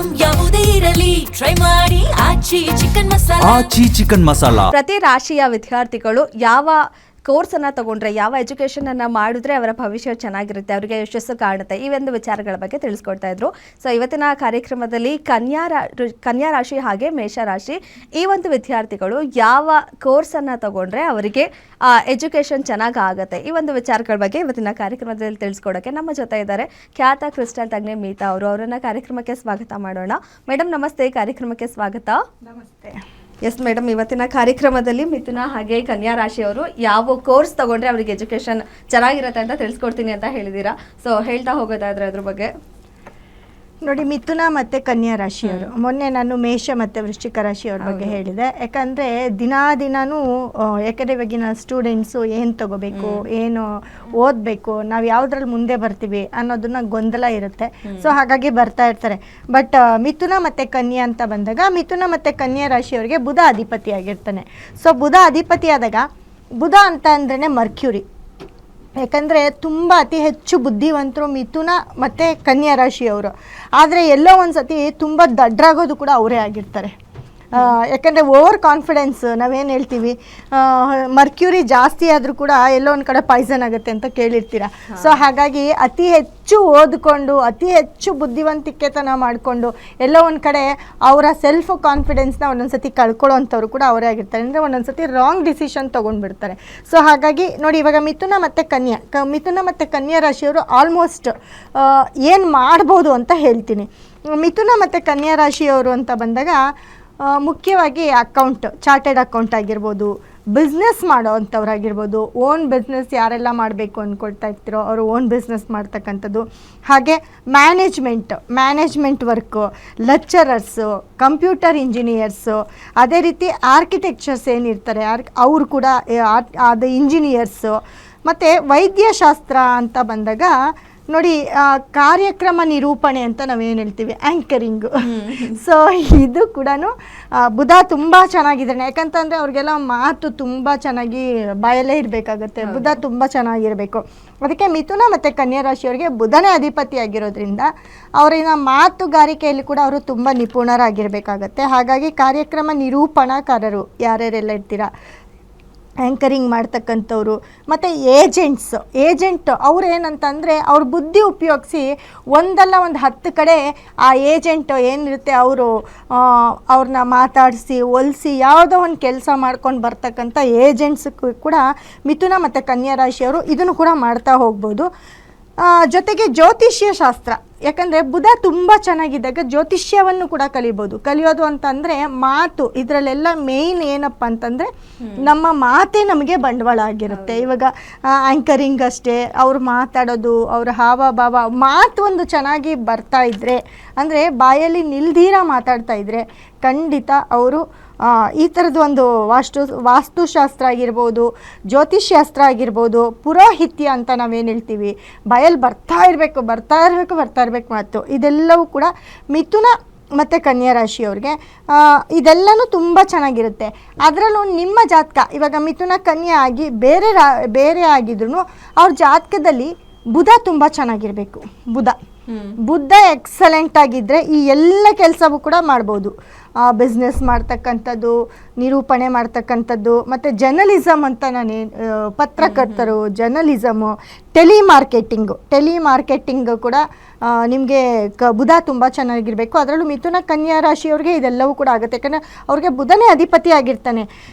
Item ಯಾವುದೇ ಇರಲಿ try ಮಾಡಿ ಆಚಿ ಚಿಕನ್ ಮಸಾಲಾ. ಪ್ರತಿ ರಾಶಿಯ ವಿದ್ಯಾರ್ಥಿಗಳು ಯಾವ ಕೋರ್ಸ್ ಅನ್ನ ತಗೊಂಡ್ರೆ, ಯಾವ ಎಜುಕೇಶನ್ ಅನ್ನ ಮಾಡಿದ್ರೆ ಅವರ ಭವಿಷ್ಯ ಚೆನ್ನಾಗಿರುತ್ತೆ, ಅವರಿಗೆ ಯಶಸ್ಸು ಕಾಣುತ್ತೆ, ಈ ಒಂದು ವಿಚಾರಗಳ ಬಗ್ಗೆ ತಿಳಿಸ್ಕೊಡ್ತಾ ಇದ್ರು. ಸೊ ಇವತ್ತಿನ ಕಾರ್ಯಕ್ರಮದಲ್ಲಿ ಕನ್ಯಾ ರಾಶಿ ಹಾಗೆ ಮೇಷ ರಾಶಿ ಈ ಒಂದು ವಿದ್ಯಾರ್ಥಿಗಳು ಯಾವ ಕೋರ್ಸ್ ಅನ್ನ ತಗೊಂಡ್ರೆ ಅವರಿಗೆ ಎಜುಕೇಶನ್ ಚೆನ್ನಾಗಿ ಆಗುತ್ತೆ, ಈ ಒಂದು ವಿಚಾರಗಳ ಬಗ್ಗೆ ಇವತ್ತಿನ ಕಾರ್ಯಕ್ರಮದಲ್ಲಿ ತಿಳಿಸ್ಕೊಡೋಕೆ ನಮ್ಮ ಜೊತೆ ಇದ್ದಾರೆ ಖ್ಯಾತ ಕ್ರಿಸ್ಟಲ್ ತಜ್ಞೆ ಮೀತಾ ಅವರು. ಅವರನ್ನ ಕಾರ್ಯಕ್ರಮಕ್ಕೆ ಸ್ವಾಗತ ಮಾಡೋಣ. ಮೇಡಮ್ ನಮಸ್ತೆ, ಕಾರ್ಯಕ್ರಮಕ್ಕೆ ಸ್ವಾಗತ. ನಮಸ್ತೆ. ಎಸ್ ಮೇಡಮ್, ಇವತ್ತಿನ ಕಾರ್ಯಕ್ರಮದಲ್ಲಿ ಮಿಥುನ ಹಾಗೆ ಕನ್ಯಾ ರಾಶಿಯವರು ಯಾವ ಕೋರ್ಸ್ ತಗೊಂಡ್ರೆ ಅವರಿಗೆ ಎಜುಕೇಶನ್ ಚೆನ್ನಾಗಿರುತ್ತೆ ಅಂತ ತಿಳಿಸ್ಕೊಡ್ತೀನಿ ಅಂತ ಹೇಳಿದ್ದೀರಾ. ಸೊ ಹೇಳ್ತಾ ಹೋಗೋದಾದ್ರೆ ಅದ್ರ ಬಗ್ಗೆ ನೋಡಿ, ಮಿಥುನ ಮತ್ತು ಕನ್ಯಾ ರಾಶಿಯವರು, ಮೊನ್ನೆ ನಾನು ಮೇಷ ಮತ್ತು ವೃಶ್ಚಿಕ ರಾಶಿಯವ್ರ ಬಗ್ಗೆ ಹೇಳಿದೆ. ಯಾಕಂದರೆ ದಿನಾನು ಯಾಕಂದರೆ ಇವಾಗಿನ ಸ್ಟೂಡೆಂಟ್ಸು ಏನು ತಗೋಬೇಕು, ಏನು ಓದಬೇಕು, ನಾವು ಯಾವುದ್ರಲ್ಲಿ ಮುಂದೆ ಬರ್ತೀವಿ ಅನ್ನೋದನ್ನ ಗೊಂದಲ ಇರುತ್ತೆ. ಸೊ ಹಾಗಾಗಿ ಬರ್ತಾ ಇರ್ತಾರೆ. ಬಟ್ ಮಿಥುನ ಮತ್ತು ಕನ್ಯಾ ಅಂತ ಬಂದಾಗ, ಮಿಥುನ ಮತ್ತು ಕನ್ಯಾ ರಾಶಿಯವರಿಗೆ ಬುಧ ಅಧಿಪತಿ ಆಗಿರ್ತಾನೆ. ಸೊ ಬುಧ ಅಧಿಪತಿ ಆದಾಗ, ಬುಧ ಅಂತ ಅಂದ್ರೇ ಮರ್ಕ್ಯೂರಿ. ಯಾಕಂದರೆ ತುಂಬ ಅತಿ ಹೆಚ್ಚು ಬುದ್ಧಿವಂತರು ಮಿಥುನ ಮತ್ತು ಕನ್ಯಾ ರಾಶಿಯವರು. ಆದರೆ ಎಲ್ಲೋ ಒಂದು ಸತಿ ತುಂಬ ದಡ್ಡರಾಗೋದು ಕೂಡ ಅವರೇ ಆಗಿರ್ತಾರೆ. ಯಾಕಂದರೆ ಓವರ್ ಕಾನ್ಫಿಡೆನ್ಸ್ ನಾವೇನು ಹೇಳ್ತೀವಿ, ಮರ್ಕ್ಯೂರಿ ಜಾಸ್ತಿ ಆದರೂ ಕೂಡ ಎಲ್ಲೋ ಒಂದು ಕಡೆ ಪಾಯ್ಸನ್ ಆಗುತ್ತೆ ಅಂತ ಕೇಳಿರ್ತೀರ. ಸೊ ಹಾಗಾಗಿ ಅತಿ ಹೆಚ್ಚು ಓದ್ಕೊಂಡು, ಅತಿ ಹೆಚ್ಚು ಬುದ್ಧಿವಂತಿಕೆತನ ಮಾಡಿಕೊಂಡು ಎಲ್ಲೋ ಒಂದು ಕಡೆ ಅವರ ಸೆಲ್ಫ್ ಕಾನ್ಫಿಡೆನ್ಸ್ನ ಒಂದೊಂದು ಸತಿ ಕಳ್ಕೊಳ್ಳೋವಂಥವ್ರು ಕೂಡ ಅವರೇ ಆಗಿರ್ತಾರೆ. ಅಂದರೆ ಒಂದೊಂದು ಸತಿ ರಾಂಗ್ ಡಿಸಿಷನ್ ತೊಗೊಂಡ್ಬಿಡ್ತಾರೆ. ಸೊ ಹಾಗಾಗಿ ನೋಡಿ, ಇವಾಗ ಮಿಥುನ ಮತ್ತು ಕನ್ಯಾ ರಾಶಿಯವರು ಆಲ್ಮೋಸ್ಟ್ ಏನು ಮಾಡ್ಬೋದು ಅಂತ ಹೇಳ್ತೀನಿ. ಮಿಥುನ ಮತ್ತು ಕನ್ಯಾ ರಾಶಿಯವರು ಅಂತ ಬಂದಾಗ ಮುಖ್ಯವಾಗಿ ಅಕೌಂಟ್, ಚಾರ್ಟೆಡ್ ಅಕೌಂಟ್ ಆಗಿರ್ಬೋದು, ಬಿಸ್ನೆಸ್ ಮಾಡೋವಂಥವ್ರಾಗಿರ್ಬೋದು, ಓನ್ ಬಿಸ್ನೆಸ್ ಯಾರೆಲ್ಲ ಮಾಡಬೇಕು ಅಂದ್ಕೊಳ್ತಾ ಇರ್ತೀರೋ ಅವರು ಓನ್ ಬಿಸ್ನೆಸ್ ಮಾಡ್ತಕ್ಕಂಥದ್ದು. ಹಾಗೆ management work, lecturers, computer engineers, ಅದೇ ರೀತಿ ಆರ್ಕಿಟೆಕ್ಚರ್ಸ್ ಏನಿರ್ತಾರೆ ಅವರು ಕೂಡ ಅದು ಇಂಜಿನಿಯರ್ಸು. ಮತ್ತು ವೈದ್ಯಶಾಸ್ತ್ರ ಅಂತ ಬಂದಾಗ ನೋಡಿ, ಕಾರ್ಯಕ್ರಮ ನಿರೂಪಣೆ ಅಂತ ನಾವೇನು ಹೇಳ್ತೀವಿ, ಆ್ಯಂಕರಿಂಗು. ಸೊ ಇದು ಕೂಡ ಬುಧ ತುಂಬ ಚೆನ್ನಾಗಿದ್ದಾನೆ. ಯಾಕಂತಂದರೆ ಅವ್ರಿಗೆಲ್ಲ ಮಾತು ತುಂಬ ಚೆನ್ನಾಗಿ ಬಾಯಲ್ಲೇ ಇರಬೇಕಾಗತ್ತೆ. ಬುಧ ತುಂಬ ಚೆನ್ನಾಗಿರಬೇಕು. ಅದಕ್ಕೆ ಮಿಥುನ ಮತ್ತು ಕನ್ಯಾ ರಾಶಿಯವರಿಗೆ ಬುಧನೇ ಅಧಿಪತಿ ಆಗಿರೋದ್ರಿಂದ ಅವರಿನ ಮಾತುಗಾರಿಕೆಯಲ್ಲಿ ಕೂಡ ಅವರು ತುಂಬ ನಿಪುಣರಾಗಿರಬೇಕಾಗತ್ತೆ. ಹಾಗಾಗಿ ಕಾರ್ಯಕ್ರಮ ನಿರೂಪಣಾಕಾರರು ಯಾರ್ಯಾರೆಲ್ಲ ಇರ್ತೀರಾ, ಆ್ಯಂಕರಿಂಗ್ ಮಾಡ್ತಕ್ಕಂಥವ್ರು, ಮತ್ತು ಏಜೆಂಟ್ ಅವ್ರು ಏನಂತಂದರೆ ಅವ್ರ ಬುದ್ಧಿ ಉಪಯೋಗಿಸಿ ಒಂದಲ್ಲ ಒಂದು 10 ಕಡೆ ಆ ಏಜೆಂಟ್ ಏನಿರುತ್ತೆ ಅವ್ರನ್ನ ಮಾತಾಡಿಸಿ ಒಲಿಸಿ ಯಾವುದೋ ಒಂದು ಕೆಲಸ ಮಾಡ್ಕೊಂಡು ಬರ್ತಕ್ಕಂಥ ಏಜೆಂಟ್ಸ್ ಕೂಡ ಮಿಥುನ ಮತ್ತು ಕನ್ಯಾ ರಾಶಿಯವರು ಇದನ್ನು ಕೂಡ ಮಾಡ್ತಾ ಹೋಗ್ಬೋದು. ಜೊತೆಗೆ ಜ್ಯೋತಿಷ್ಯ ಶಾಸ್ತ್ರ, ಯಾಕಂದರೆ ಬುಧ ತುಂಬ ಚೆನ್ನಾಗಿದ್ದಾಗ ಜ್ಯೋತಿಷ್ಯವನ್ನು ಕೂಡ ಕಲಿಯೋದು ಅಂತಂದರೆ ಮಾತು. ಇದರಲ್ಲೆಲ್ಲ ಮೇಯ್ನ್ ಏನಪ್ಪ ಅಂತಂದರೆ ನಮ್ಮ ಮಾತೇ ನಮಗೆ ಬಂಡವಾಳ ಆಗಿರುತ್ತೆ. ಇವಾಗ ಆ್ಯಂಕರಿಂಗ್ ಅಷ್ಟೇ, ಅವ್ರು ಮಾತಾಡೋದು, ಅವ್ರ ಹಾವಭಾವ, ಮಾತು ಒಂದು ಚೆನ್ನಾಗಿ ಬರ್ತಾ ಇದ್ದರೆ, ಅಂದರೆ ಬಾಯಲ್ಲಿ ನಿಲ್ದೀರ ಮಾತಾಡ್ತಾ ಇದ್ದರೆ ಖಂಡಿತ ಅವರು ಈ ಥರದ್ದು ಒಂದು ವಾಸ್ತುಶಾಸ್ತ್ರ ಆಗಿರ್ಬೋದು, ಜ್ಯೋತಿಷ್ಶಾಸ್ತ್ರ ಆಗಿರ್ಬೋದು, ಪುರೋಹಿತ್ಯ ಅಂತ ನಾವೇನು ಹೇಳ್ತೀವಿ, ಬಾಯಲ್ಲಿ ಬರ್ತಾ ಇರಬೇಕು ಮಾತು, ಇದೆಲ್ಲವೂ ಕೂಡ ಮಿಥುನ ಮತ್ತು ಕನ್ಯಾ ರಾಶಿಯವ್ರಿಗೆ ಇದೆಲ್ಲನೂ ತುಂಬ ಚೆನ್ನಾಗಿರುತ್ತೆ. ಅದರಲ್ಲೂ ನಿಮ್ಮ ಜಾತಕ ಇವಾಗ ಮಿಥುನ ಕನ್ಯಾ ಆಗಿ ಬೇರೆ ಆಗಿದ್ರು ಅವ್ರ ಜಾತಕದಲ್ಲಿ ಬುಧ ತುಂಬ ಚೆನ್ನಾಗಿರಬೇಕು. ಬುಧ ಎಕ್ಸಲೆಂಟ್ ಆಗಿದ್ದರೆ ಈ ಎಲ್ಲ ಕೆಲಸವೂ ಕೂಡ ಮಾಡ್ಬೋದು. ಬಿಸ್ನೆಸ್ ಮಾಡ್ತಕ್ಕಂಥದ್ದು, ನಿರೂಪಣೆ ಮಾಡ್ತಕ್ಕಂಥದ್ದು, ಮತ್ತು ಜರ್ನಲಿಸಮ್ ಅಂತ ಪತ್ರಕರ್ತರು, ಜರ್ನಲಿಸಮು, ಟೆಲಿಮಾರ್ಕೆಟಿಂಗು ಕೂಡ ನಿಮಗೆ ಬುಧ ತುಂಬ ಚೆನ್ನಾಗಿರಬೇಕು. ಅದರಲ್ಲೂ ಮಿಥುನ ಕನ್ಯಾ ರಾಶಿಯವ್ರಿಗೆ ಇದೆಲ್ಲವೂ ಕೂಡ ಆಗುತ್ತೆ. ಯಾಕಂದರೆ ಅವ್ರಿಗೆ ಬುಧನೇ ಅಧಿಪತಿ ಆಗಿರ್ತಾನೆ.